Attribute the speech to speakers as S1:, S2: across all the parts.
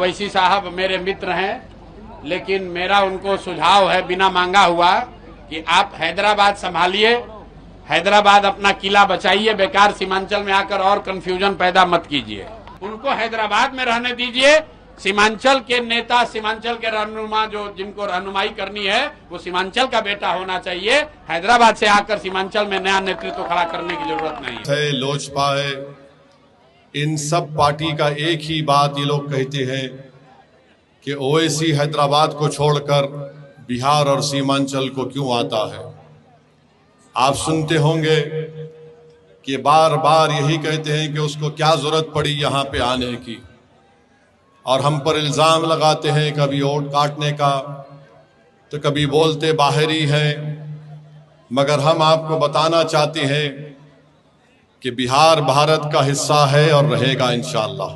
S1: ओवैसी साहब मेरे मित्र हैं, लेकिन मेरा उनको सुझाव है बिना मांगा हुआ कि आप हैदराबाद संभालिए, हैदराबाद अपना किला बचाइए, बेकार सीमांचल में आकर और कंफ्यूजन पैदा मत कीजिए। उनको हैदराबाद में रहने दीजिए। सीमांचल के नेता, सीमांचल के रहनुमा जो जिनको रहनुमाई करनी है वो सीमांचल का बेटा होना चाहिए। हैदराबाद से आकर सीमांचल में नया नेतृत्व खड़ा करने की जरूरत नहीं
S2: है। लोजपा है, इन सब पार्टी का एक ही बात ये लोग कहते हैं कि ओवैसी हैदराबाद को छोड़कर बिहार और सीमांचल को क्यों आता है। आप सुनते होंगे कि बार बार यही कहते हैं कि उसको क्या जरूरत पड़ी यहाँ पे आने की, और हम पर इल्जाम लगाते हैं कभी वोट काटने का तो कभी बोलते बाहरी है। मगर हम आपको बताना चाहते हैं कि बिहार भारत का हिस्सा है और रहेगा इंशाअल्लाह।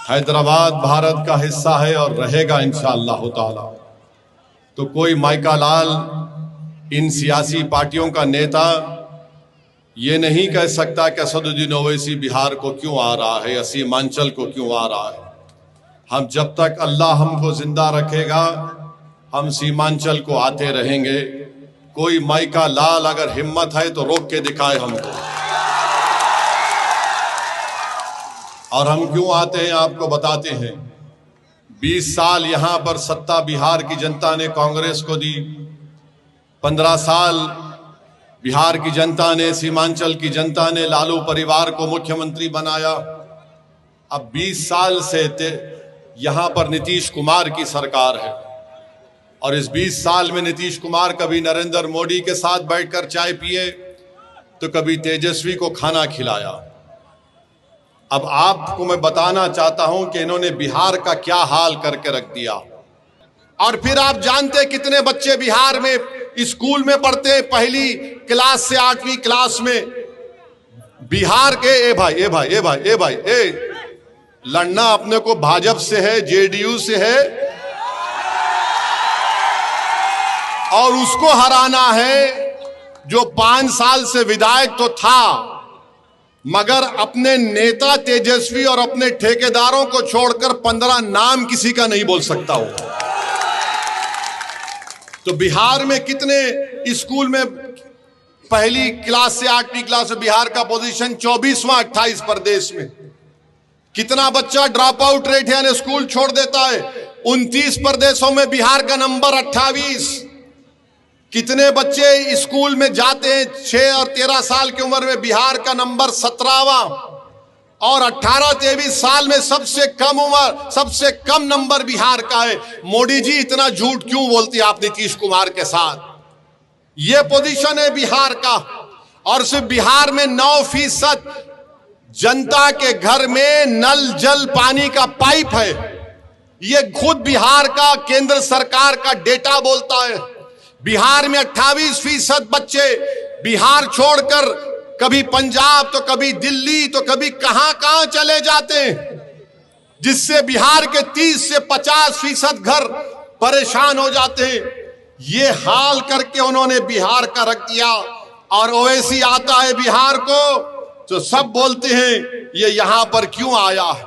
S2: हैदराबाद भारत का हिस्सा है और रहेगा इंशाअल्लाह ताला। तो कोई माइका लाल, इन सियासी पार्टियों का नेता ये नहीं कह सकता कि असदुद्दीन ओवैसी बिहार को क्यों आ रहा है या सीमांचल को क्यों आ रहा है। हम जब तक अल्लाह हमको जिंदा रखेगा हम सीमांचल को आते रहेंगे। कोई माइका लाल अगर हिम्मत है तो रोक के दिखाए हमको। और हम क्यों आते हैं आपको बताते हैं। 20 साल यहां पर सत्ता बिहार की जनता ने कांग्रेस को दी, 15 साल बिहार की जनता ने, सीमांचल की जनता ने लालू परिवार को मुख्यमंत्री बनाया। अब 20 साल से यहां पर नीतीश कुमार की सरकार है, और इस 20 साल में नीतीश कुमार कभी नरेंद्र मोदी के साथ बैठकर चाय पिए तो कभी तेजस्वी को खाना खिलाया। अब आपको मैं बताना चाहता हूं कि इन्होंने बिहार का क्या हाल करके रख दिया। और फिर आप जानते कितने बच्चे बिहार में स्कूल में पढ़ते हैं, पहली क्लास से 8वीं क्लास में बिहार के। ए भाई लड़ना अपने को भाजपा से है, जेडीयू से है, और उसको हराना है जो 5 साल से विधायक तो था मगर अपने नेता तेजस्वी और अपने ठेकेदारों को छोड़कर 15 नाम किसी का नहीं बोल सकता हो। तो बिहार में कितने स्कूल में पहली क्लास से 8वीं क्लास में बिहार का पोजीशन 24वां 28 प्रदेश में। कितना बच्चा ड्रॉप आउट रेट है यानी स्कूल छोड़ देता है। 29 प्रदेशों में बिहार का नंबर 28। कितने बच्चे स्कूल में जाते हैं 6 और 13 साल की उम्र में, बिहार का नंबर 17वां। और 18-23 साल में सबसे कम उम्र, सबसे कम नंबर बिहार का है। मोदी जी इतना झूठ क्यों बोलती आप नीतीश कुमार के साथ। ये पोजीशन है बिहार का। और सिर्फ बिहार में 9% जनता के घर में नल जल पानी का पाइप है। ये खुद बिहार का केंद्र सरकार का डेटा बोलता है। बिहार में 28% बच्चे बिहार छोड़कर कभी पंजाब तो कभी दिल्ली तो कभी कहां चले जाते हैं, जिससे बिहार के 30 से 50% घर परेशान हो जाते हैं। ये हाल करके उन्होंने बिहार का रख दिया। और ओवैसी आता है बिहार को तो सब बोलते हैं ये यहां पर क्यों आया है।